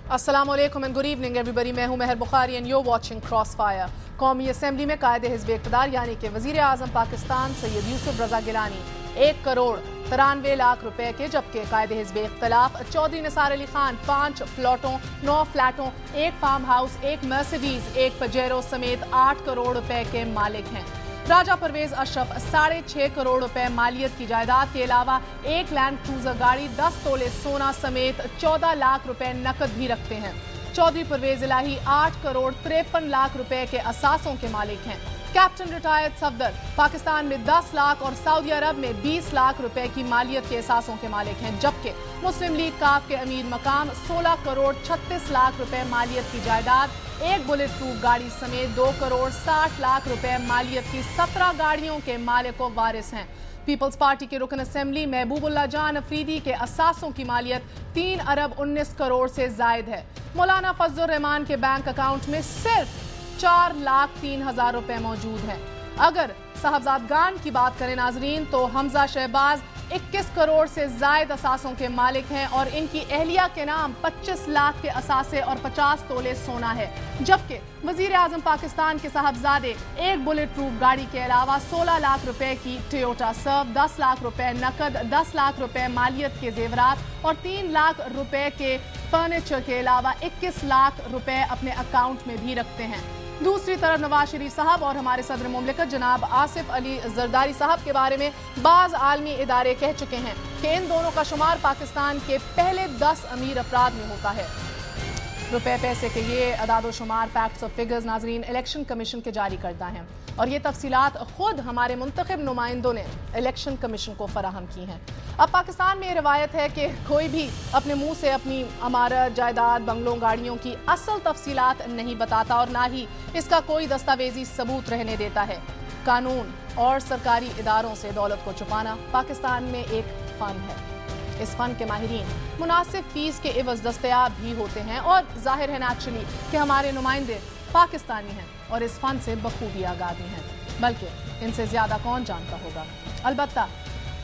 अस्सलाम वालेकुम and good evening everybody. मैं हूं Meher Bokhari and you're watching Crossfire। कौमी असेंबली में कायदे हिज़्ब इक़्तिदार यानी कि वज़ीर आज़म पाकिस्तान सैयद यूसुफ रज़ा गिलानी 1 करोड़ 93 लाख रुपए के, जबकि कायदे हिज़्ब इख्तिलाफ चौधरी निसार अली खान 5 प्लॉटों, 9 फ्लैटों, 1 फार्म हाउस, 1 मर्सिडीज, 1 पजेरो समेत 8 करोड़ रुपए के मालिक हैं। राजा परवेज अशरफ 6.5 करोड़ रुपए मालियत की जायदाद के अलावा 1 लैंड क्रूजर गाड़ी, 10 तोले सोना समेत 14 लाख रुपए नकद भी रखते हैं। चौधरी परवेज इलाही 8 करोड़ 53 लाख रुपए के असासों के मालिक हैं। कैप्टन रिटायर्ड सफदर पाकिस्तान में 10 लाख और सऊदी अरब में 20 लाख रुपए की मालियत के असासों के मालिक हैं, जबकि मुस्लिम लीग काफ के अमीर मकाम 16 करोड़ 36 लाख रुपए मालियत की जायदाद, 1 बुलेट प्रूफ गाड़ी समेत 2 करोड़ 60 लाख रुपए मालियत की 17 गाड़ियों के मालिक व वारिस हैं। पीपल्स पार्टी के रुकन असेंबली महबूबुल्लाह जान अफरीदी के असासों की मालियत 3 अरब 19 करोड़ से जायद है। मौलाना फजलुर रहमान के बैंक अकाउंट में सिर्फ 4,03,000 रुपए मौजूद हैं। अगर साहबजादगान की बात करें नाजरीन, तो हमजा शहबाज 21 करोड़ से जायद असासों के मालिक हैं और इनकी अहलिया के नाम 25 लाख के असासे और 50 तोले सोना है, जबकि वजीर आजम पाकिस्तान के साहबजादे 1 बुलेट प्रूफ गाड़ी के अलावा 16 लाख रुपए की टोयोटा सर्व, 10 लाख रुपए नकद, 10 लाख रुपए मालियत के जेवरात और 3 लाख रुपए के फर्नीचर के अलावा 21 लाख रुपए अपने अकाउंट में भी रखते हैं। दूसरी तरफ नवाज शरीफ साहब और हमारे सदर मुमलिकत जनाब आसिफ अली जरदारी साहब के बारे में बाज आलमी इदारे कह चुके हैं कि इन दोनों का शुमार पाकिस्तान के पहले 10 अमीर अफराद में होता है। रुपए पैसे के ये अदाद शुमार फैक्ट्स और फिगर्स नाजरीन इलेक्शन कमीशन के जारी करता है और ये तफसीलात खुद हमारे मुंतखब नुमाइंदों ने इलेक्शन कमीशन को फराहम की हैं। अब पाकिस्तान में ये रवायत है कि कोई भी अपने मुंह से अपनी अमारत, जायदाद, बंगलों, गाड़ियों की असल तफसीलात नहीं बताता और ना ही इसका कोई दस्तावेजी सबूत रहने देता है। कानून और सरकारी इदारों से दौलत को छुपाना पाकिस्तान में एक फन है। इस फन के माहिरीन मुनासिब फीस के एवज दस्तयाब भी होते हैं और जाहिर है नेचुरली कि हमारे नुमाइंदे पाकिस्तानी हैं और इस फन से बखूबी आगाह भी हैं, बल्कि इनसे ज्यादा कौन जानता होगा। अलबत्ता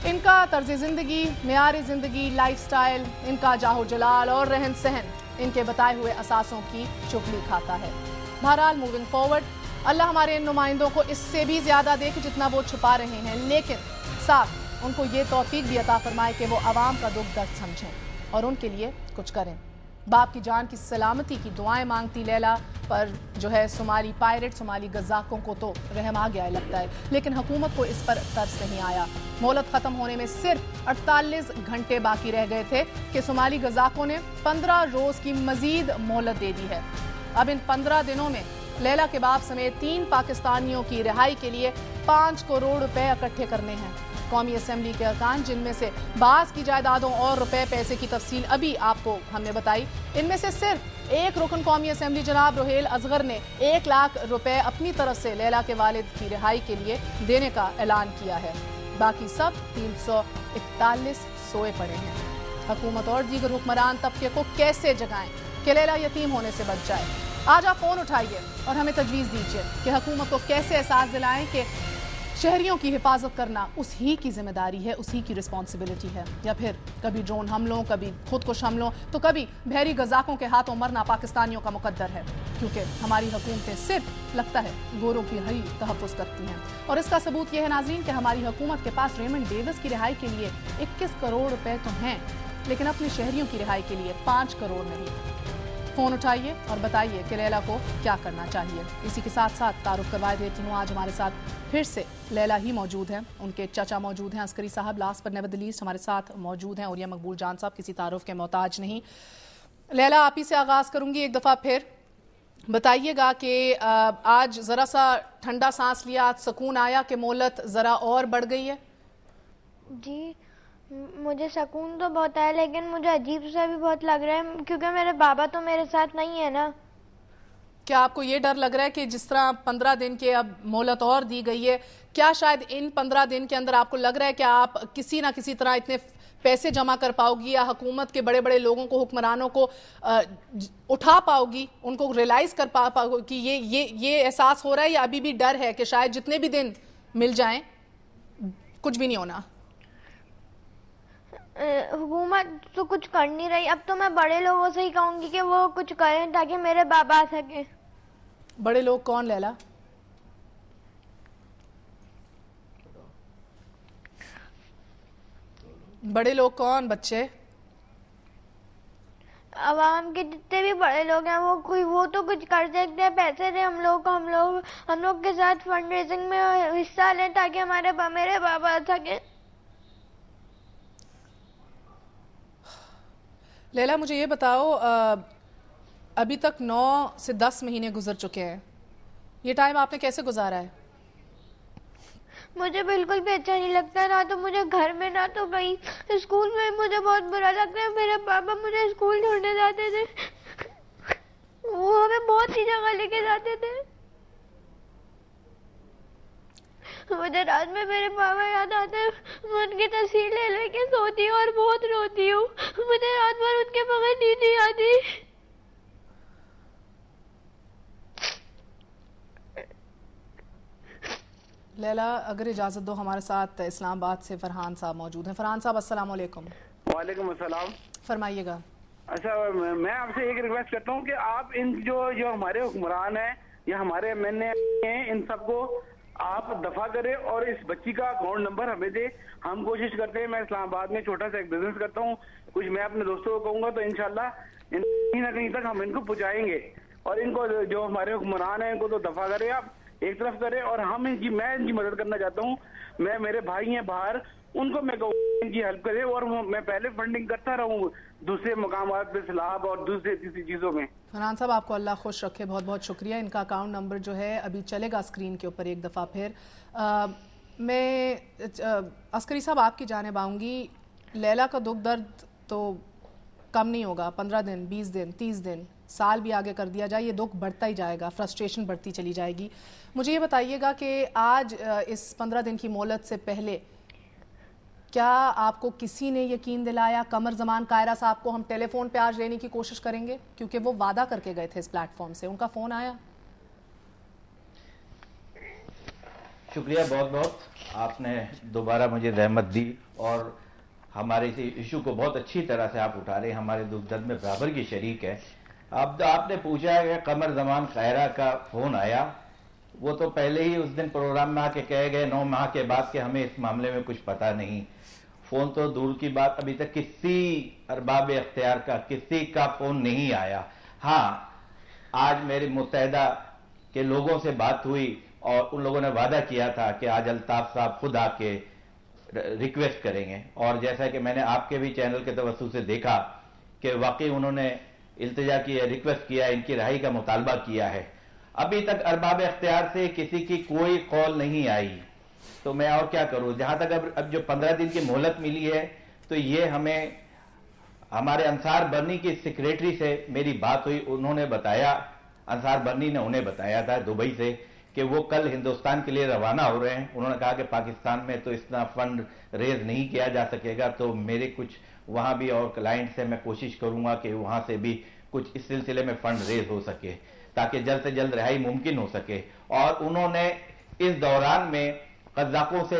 इनका तर्ज जिंदगी, मेयार जिंदगी, लाइफ स्टाइल, इनका जाहो जलाल और रहन सहन इनके बताए हुए असासों की चुगली खाता है। बहरहाल मूविंग फॉरवर्ड, अल्लाह हमारे इन नुमाइंदों को इससे भी ज्यादा दे कि जितना वो छुपा रहे हैं, लेकिन साथ उनको ये तौफीक भी अता फरमाए कि वो आवाम का दुख दर्द समझें और उनके लिए कुछ करें। बाप की जान की सलामती की दुआएं मांगती लैला पर जो है सोमाली पायरेट, सोमाली गजाकों को तो रहम आ गया लगता है, लेकिन हुकूमत को इस पर तरस नहीं आया। मोहलत खत्म होने में सिर्फ 48 घंटे बाकी रह गए थे कि सोमाली गजाकों ने 15 रोज की मजीद मोहलत दे दी है। अब इन 15 दिनों में लैला के बाप समेत 3 पाकिस्तानियों की रिहाई के लिए 5 करोड़ रुपए इकट्ठे करने हैं। कौमी असेंबली के अरकान, जिनमें से बास की जायदादों और रुपए पैसे की तफसील अभी आपको हमने बताई, इनमें से सिर्फ एक रुकन कौमी असेंबली जनाब रोहेल असगर ने 1 लाख रुपए अपनी तरफ से लैला के वालिद की रिहाई के लिए देने का ऐलान किया है। बाकी सब 341 सोए पड़े हैं। हुकूमत और दीगर हुक्मरान तबके को कैसे जगाएं कि लैला यतीम होने से बच जाए। आज आप फोन उठाइए और हमें तजवीज़ दीजिए कि हुकूमत को कैसे एहसास दिलाएं कि शहरियों की हिफाजत करना उसी की जिम्मेदारी है, उसी की रिस्पॉन्सिबिलिटी है। या फिर कभी ड्रोन हमलों, कभी खुदकुश हमलों, तो कभी बहरी गजाकों के हाथों मरना पाकिस्तानियों का मुकद्दर है, क्योंकि हमारी हुकूमतें सिर्फ लगता है गोरों की ही तहफ़्फ़ुज़ करती हैं। और इसका सबूत यह है नाज़रीन कि हमारी हुकूमत के पास रेमंड डेविस की रिहाई के लिए 21 करोड़ रुपए तो हैं, लेकिन अपने शहरियों की रिहाई के लिए 5 करोड़ नहीं। फोन उठाइए और बताइए कि लैला को क्या करना चाहिए। इसी के साथ साथ तारुफ करवा देती हूँ, आज हमारे साथ फिर से लैला ही मौजूद हैं, उनके चाचा मौजूद हैं अस्करी साहब, लास्ट पर नेवर द लीस्ट हमारे साथ मौजूद हैं और ये मकबूल जान साहब, किसी तारुफ के मोहताज नहीं। लैला, आप ही से आगाज़ करूँगी एक दफ़ा फिर बताइएगा कि आज ज़रा सा ठंडा सांस लिया, सुकून आया कि मोहलत ज़रा और बढ़ गई है? जी मुझे सुकून तो बहुत है, लेकिन मुझे अजीब सा भी बहुत लग रहा है क्योंकि मेरे बाबा तो मेरे साथ नहीं है ना। क्या आपको ये डर लग रहा है कि जिस तरह 15 दिन के अब मोहलत और दी गई है, क्या शायद इन 15 दिन के अंदर आपको लग रहा है कि आप किसी ना किसी तरह इतने पैसे जमा कर पाओगी या हुकूमत के बड़े बड़े लोगों को, हुक्मरानों को उठा पाओगी, उनको रियलाइज कर पाओगी कि ये एहसास हो रहा है, या अभी भी डर है कि शायद जितने भी दिन मिल जाएं कुछ भी नहीं होना? हुकूमत तो कुछ कर नहीं रही। अब तो मैं बड़े लोगों से ही कहूंगी कि वो कुछ करें ताकि मेरे बाबा आ सके। बड़े लोग कौन लैला? बड़े लोग कौन? बच्चे? आवाम के जितने भी बड़े लोग हैं वो तो कुछ कर सकते हैं। पैसे दें हम लोग के साथ फंड रेजिंग में हिस्सा लें ताकि मेरे बाबा आ सके। लैला मुझे ये बताओ, अभी तक 9 से 10 महीने गुजर चुके हैं, ये टाइम आपने कैसे गुजारा है? मुझे बिल्कुल भी अच्छा नहीं लगता, ना तो मुझे घर में ना तो कहीं स्कूल में। मुझे बहुत बुरा लगता है। मेरे पापा मुझे स्कूल छोड़ने जाते थे, वो हमें बहुत सी जगह लेके जाते थे। मुझे रात में मेरे पापा याद आते हैं, मैं उनकी तस्वीर ले लेके सोती हूँ और बहुत रोती हूँ। मुझे रात भर उनके बगैर नींद नहीं आती। लैला अगर इजाज़त दो, हमारे साथ इस्लामाबाद से फरहान साहब मौजूद हैं। फरहान साहब अस्सलाम वालेकुम। वालेकुम अस्सलाम। फरमाइएगा। अच्छा, मैं आपसे एक रिक्वेस्ट करता हूँ कि आप इन जो हमारे हुक्मरान हैं या हमारे एमएनए हैं, इन सबको आप दफा करें और इस बच्ची का अकाउंट नंबर हमें दे। हम कोशिश करते हैं, मैं इस्लामाबाद में छोटा सा एक बिजनेस करता हूँ, कुछ मैं अपने दोस्तों को कहूँगा तो इंशाल्लाह कहीं ना कहीं तक हम इनको पहुँचाएंगे। और इनको जो हमारे हुक्मरान हैं इनको तो दफा करें, आप एक तरफ करें। और मैं इनकी मदद करना चाहता हूँ। मेरे भाई हैं बाहर, उनको मैं कहूँ इनकी हेल्प करें। और मैं पहले फंडिंग करता रहूँ दूसरे मकामात पे, सैलाब और दूसरे किसी चीज़ों में। फरहान साहब आपको अल्लाह खुश रखे, बहुत बहुत शुक्रिया। इनका अकाउंट नंबर जो है अभी चलेगा स्क्रीन के ऊपर एक दफ़ा फिर। मैं अस्करी साहब आपकी जानिब आऊँगी। लैला का दुख दर्द तो कम नहीं होगा। 15 दिन, 20 दिन, 30 दिन, साल भी आगे कर दिया जाए, ये दुख बढ़ता ही जाएगा, फ्रस्ट्रेशन बढ़ती चली जाएगी। मुझे ये बताइएगा कि आज इस 15 दिन की मोहलत से पहले क्या आपको किसी ने यकीन दिलाया? कमर जमान कायरा साहब को हम टेलीफोन पे आज लेने की कोशिश करेंगे क्योंकि वो वादा करके गए थे इस प्लेटफॉर्म से, उनका फोन आया? शुक्रिया बहुत बहुत, आपने दोबारा मुझे रहमत दी और हमारे इस इशू को बहुत अच्छी तरह से आप उठा रहे हैं, हमारे दुख दर्द में बराबर की शरीक है। अब आपने पूछा है कि कमर जमान कायरा का फोन आया, वो तो पहले ही उस दिन प्रोग्राम में आके कहे गए 9 माह के बाद कि हमें इस मामले में कुछ पता नहीं। फोन तो दूर की बात, अभी तक किसी अरबाब इख्तियार का किसी का फोन नहीं आया। हाँ, आज मेरे मुत्तहदा के लोगों से बात हुई और उन लोगों ने वादा किया था कि आज अल्ताफ साहब खुद आके रिक्वेस्ट करेंगे। और जैसा कि मैंने आपके भी चैनल के तवज्जुह से देखा कि वाकई उन्होंने इल्तिजा की है, रिक्वेस्ट किया, इनकी रिहाई का मुतालबा किया है। अभी तक अरबाब इख्तियार से किसी की कोई कॉल नहीं आई, तो मैं और क्या करूं। जहां तक अब जो 15 दिन की मोहलत मिली है, तो ये हमें हमारे अंसार बर्नी की सेक्रेटरी से मेरी बात हुई, उन्होंने बताया, अंसार बर्नी ने उन्हें बताया था दुबई से कि वो कल हिंदुस्तान के लिए रवाना हो रहे हैं। उन्होंने कहा कि पाकिस्तान में तो इतना फंड रेज नहीं किया जा सकेगा, तो मेरे कुछ वहां भी और क्लाइंट से मैं कोशिश करूंगा कि वहां से भी कुछ इस सिलसिले में फंड रेज हो सके ताकि जल्द से जल्द रिहाई मुमकिन हो सके। और उन्होंने इस दौरान में कज़ाकों से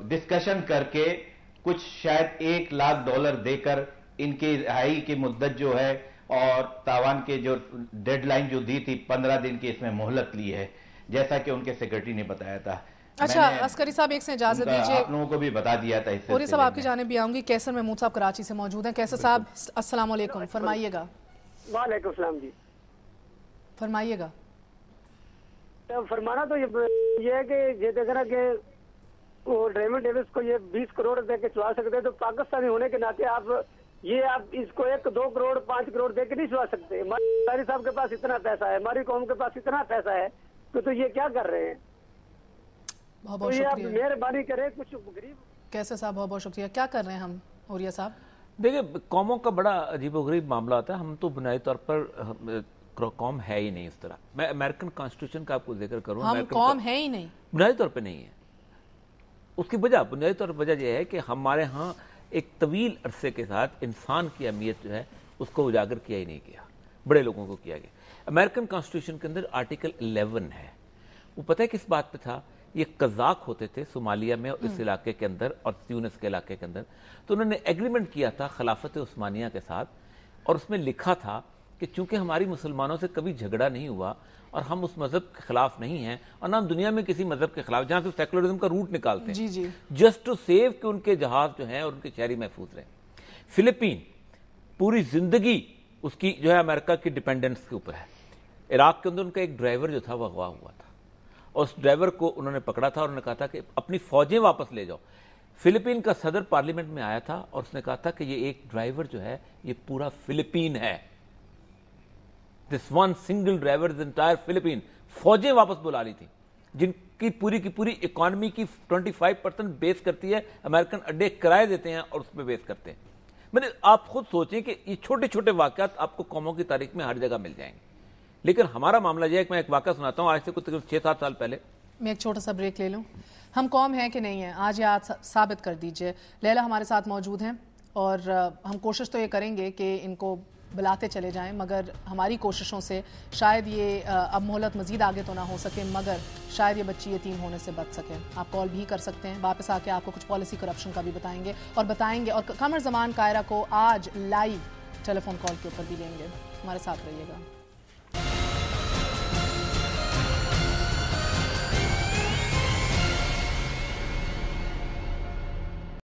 डिस्कशन करके कुछ शायद $1 लाख देकर इनकी रिहाई की मुद्दत जो है और तावान के जो डेडलाइन जो दी थी 15 दिन की, इसमें मोहलत ली है, जैसा कि उनके सेक्रेटरी ने बताया था। अच्छा अस्करी साहब, एक से इजाजत दीजिए, आप लोगों को भी बता दिया था इससे। और साहब आपकी जानिब भी आऊंगी। कैसर महमूद साहब कराची से मौजूद हैं। कैसर साहब अस्सलाम वालेकुम, फरमाइएगा। वालेकुम सलाम जी, फरमाइएगा। तो फरमाना तो ये है कि ये देख रहा कि वो रेमंड डेविस को ये 20 करोड़ दे के चला सकते हैं, तो पाकिस्तानी होने के नाते आप इसको 1-2 करोड़ 5 करोड़ दे के नहीं चला सकते। हमारे साहब के पास इतना पैसा है, हमारी कौम के पास इतना पैसा है, तो ये क्या कर रहे हैं? बहुत बहुत तो ये आप शुक्रिया। मेहरबानी करें, कुछ गरीब। कैसर साहब बहुत बहुत शुक्रिया। क्या कर रहे हैं हम औरिया साहब? देखिए, कौमों का बड़ा अजीबोगरीब मामला होता है। हम तो बुनियादी तौर पर कौम है ही नहीं इस तरह। मैं अमेरिकन कॉन्स्टिट्यूशन का आपको जिक्र करूं, हम कौम है ही नहीं, बुनियादी तौर पे नहीं है। उसकी वजह बुनियादी तौर पर वजह यह है कि हमारे यहाँ एक तवील अरसे के साथ इंसान की अहमियत जो है उसको उजागर किया ही नहीं गया, बड़े लोगों को किया गया। अमेरिकन कॉन्स्टिट्यूशन के अंदर आर्टिकल 11 है, वो पता है किस बात पे था ये कज़ाक होते थे सोमालिया में और इस इलाके के अंदर और ट्यूनिस के इलाके के अंदर। तो उन्होंने एग्रीमेंट किया था खिलाफत उस्मानिया के साथ, और उसमें लिखा था कि चूंकि हमारी मुसलमानों से कभी झगड़ा नहीं हुआ और हम उस मजहब के खिलाफ नहीं हैं और ना हम दुनिया में किसी मजहब के खिलाफ, जहां से सेकुलरिज्म का रूट निकालते हैं, जी जस्ट टू सेव कि उनके जहाज जो हैं और उनके शहरी महफूज रहे। फिलिपीन पूरी जिंदगी उसकी जो है अमेरिका की डिपेंडेंस के ऊपर है। इराक के अंदर उनका एक ड्राइवर जो था वह अगवा हुआ था और उस ड्राइवर को उन्होंने पकड़ा था और उन्होंने कहा था कि अपनी फौजें वापस ले जाओ। फिलिपीन का सदर पार्लियामेंट में आया था और उसने कहा था कि ये एक ड्राइवर जो है ये पूरा फिलिपीन है, this one single driver is entire Philippine. फौजें वापस बुला ली थी जिनकी पूरी की पूरी इकोनॉमी की 25% बेस करती है, अमेरिकन अड्डे किराए देते हैं और उस पर बेस करते हैं। मैंने आप खुद सोचें कि ये छोटे छोटे वाकयात आपको कौमों की तारीख में हर जगह मिल जाएंगे, लेकिन हमारा मामला यह है कि मैं एक वाकया सुनाता हूं आज से कुछ 6-7 साल पहले। मैं एक छोटा सा ब्रेक ले लूं। हम कौम हैं कि नहीं है, आज या आज साबित कर दीजिए। लैला हमारे साथ मौजूद हैं और हम कोशिश तो ये करेंगे कि इनको बुलाते चले जाएं, मगर हमारी कोशिशों से शायद ये अब मोहलत मजीद आगे तो ना हो सके, मगर शायद ये बच्ची यतीम होने से बच सके। आप कॉल भी कर सकते हैं, वापस आके आपको कुछ पॉलिसी करप्शन का भी बताएंगे और कमर जमान कायरा को आज लाइव टेलीफोन कॉल के ऊपर भी लेंगे। हमारे साथ रहिएगा।